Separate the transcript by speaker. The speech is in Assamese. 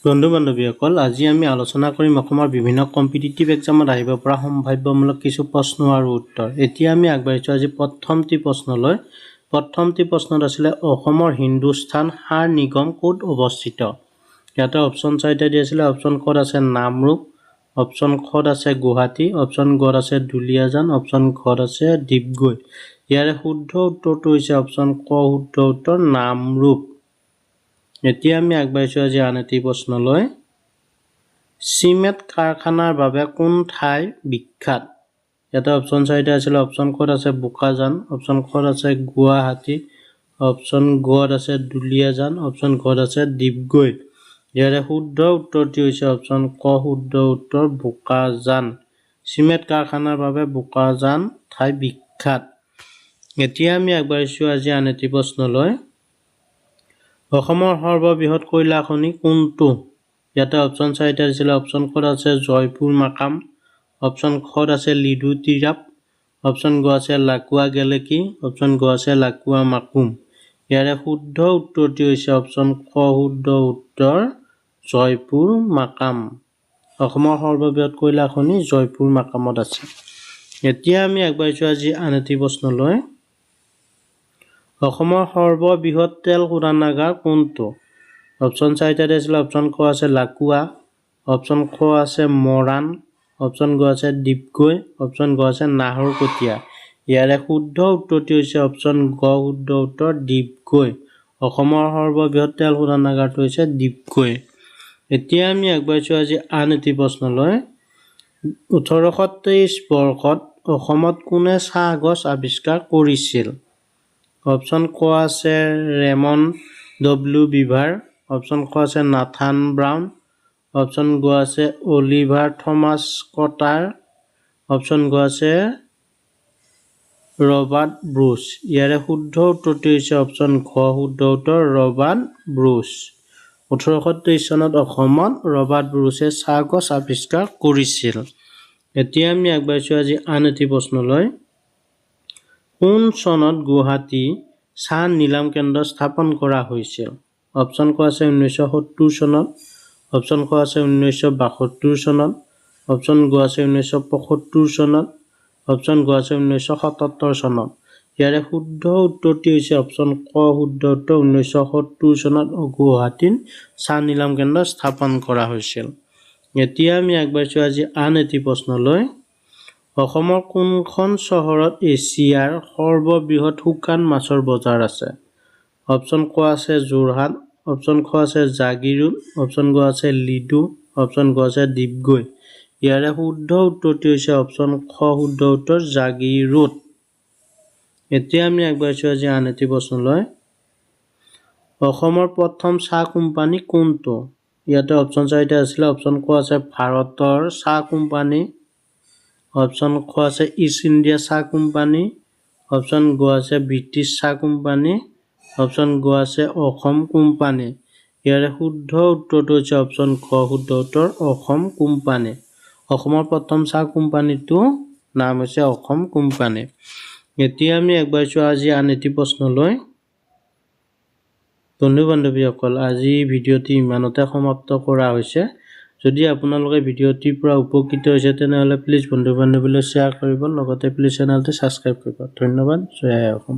Speaker 1: বন্ধু বান্ধৱীসকল, আজি আমি আলোচনা কৰিম অসমৰ বিভিন্ন কম্পিটিটিভ এক্সামত আহিব পৰা সম্ভাৱ্যমূলক কিছু প্ৰশ্ন আৰু উত্তৰ। এতিয়া আমি আগবাঢ়িছোঁ আজি প্ৰথমটি প্ৰশ্নলৈ। প্ৰথমটি প্ৰশ্নত আছিলে অসমৰ হিন্দুস্থান সাৰ নিগম ক'ত অৱস্থিত? ইয়াতে অপশ্যন চাৰিটা দিয়া আছিলে। অপশ্যন ক'ত আছে নামৰূপ, অপশ্যন ক'ত আছে গুৱাহাটী, অপশ্যন ক'ত আছে দুলিয়াজান, অপশ্যন ক'ত আছে ডিগবৈ। ইয়াৰে শুদ্ধ উত্তৰটো হৈছে অপশ্যন ক শুদ্ধ উত্তৰ নামৰূপ। এতিয়া আমি আগবাঢ়িছোঁ আজি আন এটি প্ৰশ্নলৈ। চিমেণ্ট কাৰখানাৰ বাবে কোন ঠাই বিখ্যাত? ইয়াতে অপশ্যন চাৰিটা আছিলে। অপশ্যন ক'ত আছে বোকাজান, অপশ্যন ক'ত আছে গুৱাহাটী, অপশ্যন ক'ত আছে দুলিয়াজান, অপশ্যন ক'ত আছে ডিগবৈ। ইয়াৰে শুদ্ধ উত্তৰটি হৈছে অপশ্যন ক শুদ্ধ উত্তৰ বোকাজান। চিমেণ্ট কাৰখানাৰ বাবে বোকাজান ঠাই বিখ্যাত। এতিয়া আমি আগবাঢ়িছোঁ আজি আন এটি প্ৰশ্নলৈ। অসমৰ সৰ্ববৃহৎ কয়লা খনি কোনটো? ইয়াতে অপশ্যন চাৰিটা দিছিলে। অপশ্যন ক'ত আছে জয়পুৰ মাকাম, অপশ্যন ক'ত আছে লিডু তিৰাপ, অপশ্যন গ আছে লাকুৱা গেলেকী, অপশ্যন গ আছে লাকুৱা মাকুম। ইয়াৰে শুদ্ধ উত্তৰটি হৈছে অপশ্যন ক শুদ্ধ উত্তৰ জয়পুৰ মাকাম। অসমৰ সৰ্ববৃহৎ কয়লা খনি জয়পুৰ মাকামত আছে। এতিয়া আমি আগবাঢ়িছোঁ আজি আন এটি প্ৰশ্নলৈ। অসমৰ সৰ্ববৃহৎ তেল শোধনাগাৰ কোনটো? অপশ্যন চাৰিটা দিছিলে। অপশ্যন ক আছে লাকুৱা, অপশ্যন খ আছে মৰাণ, অপশ্যন গ আছে ডিগবৈ, অপশ্যন গ আছে নাহৰকটীয়া। ইয়াৰে শুদ্ধ উত্তৰটি হৈছে অপশ্যন গ শুদ্ধ উত্তৰ ডিগবৈ। অসমৰ সৰ্ববৃহৎ তেল শোধনাগাৰটো হৈছে ডিগবৈ। এতিয়া আমি আগবাঢ়িছোঁ আজি আন এটি প্ৰশ্নলৈ। 1823 বৰ্ষত অসমত কোনে চাহ গছ আৱিষ্কাৰ কৰিছিল? অপশ্যন ক আছে ৰেমন ডব্লিউ বিভাৰ, অপশ্যন ক আছে নাথান ব্ৰাউন, অপশ্যন গ আছে অলিভাৰ থমাছ কটাৰ, অপশ্যন গ আছে ৰবাৰ্ট ব্ৰুচ। ইয়াৰে শুদ্ধ উত্তৰটি হৈছে অপশ্যন ঘ শুদ্ধ উত্তৰ ৰবাৰ্ট ব্ৰুচ। 1823 চনত অসমত ৰবাৰ্ট ব্ৰুচে চাহ গছ আৱিষ্কাৰ কৰিছিল। এতিয়া আমি আগবাঢ়িছোঁ আজি আন এটি প্ৰশ্নলৈ। কোন চনত গুৱাহাটী চাহ নিলাম কেন্দ্ৰ স্থাপন কৰা হৈছিল? অপশ্যন ক আছে 1970 চনত, অপশ্যন ক আছে 1972 চনত, অপশ্যন গ আছে 1975 চনত, অপশ্যন গ আছে 1977 চনত। ইয়াৰে শুদ্ধ উত্তৰটি হৈছে অপশ্যন ক শুদ্ধ উত্তৰ 1970 চনত গুৱাহাটীত চাহ নিলাম কেন্দ্ৰ স্থাপন কৰা হৈছিল। এতিয়া আমি আগবাঢ়িছোঁ আজি আন এটি প্ৰশ্নলৈ। অসমৰ কোনখন চহৰত এছিয়াৰ সৰ্ববৃহৎ শুকান মাছৰ বজাৰ আছে? অপশ্যন ক আছে যোৰহাট, অপশ্যন খ আছে জাগিৰোড, অপশ্যন গ আছে লিডু, অপশ্যন গ আছে ডিগবৈ। ইয়াৰে শুদ্ধ উত্তৰটি হৈছে অপশ্যন খ শুদ্ধ উত্তৰ জাগিৰোড। এতিয়া আমি আগবাঢ়িছোঁ আজি আন এটি প্ৰশ্নলৈ। অসমৰ প্ৰথম চাহ কোম্পানী কোনটো? ইয়াতে অপশ্যন চাৰিটা আছিলে। অপশ্যন ক আছে ভাৰতৰ চাহ কোম্পানী, অপশ্যন খ আছে ইষ্ট ইণ্ডিয়া চাহ কোম্পানী, অপশ্যন গ আছে ব্ৰিটিছ চাহ কোম্পানী, অপশ্যন গ আছে অসম কোম্পানী। ইয়াৰে শুদ্ধ উত্তৰটো হৈছে অপশ্যন খ শুদ্ধ উত্তৰ অসম কোম্পানী। অসমৰ প্ৰথম চাহ কোম্পানীটোৰ নাম হৈছে অসম কোম্পানী। এতিয়া আমি আগবাঢ়িছোঁ আজি আন এটি প্ৰশ্নলৈ। বন্ধু বান্ধৱীসকল, আজি ভিডিঅ'টি ইমানতে সমাপ্ত কৰা হৈছে। যদি আপোনালোকে ভিডিঅ'টিৰ পৰা উপকৃত হৈছে তেনেহ'লে প্লিজ বন্ধু বান্ধৱীলৈ শ্বেয়াৰ কৰিব, লগতে প্লিজ চেনেলটো ছাবস্ক্ৰাইব কৰিব। ধন্যবাদ। জয় আই অসম।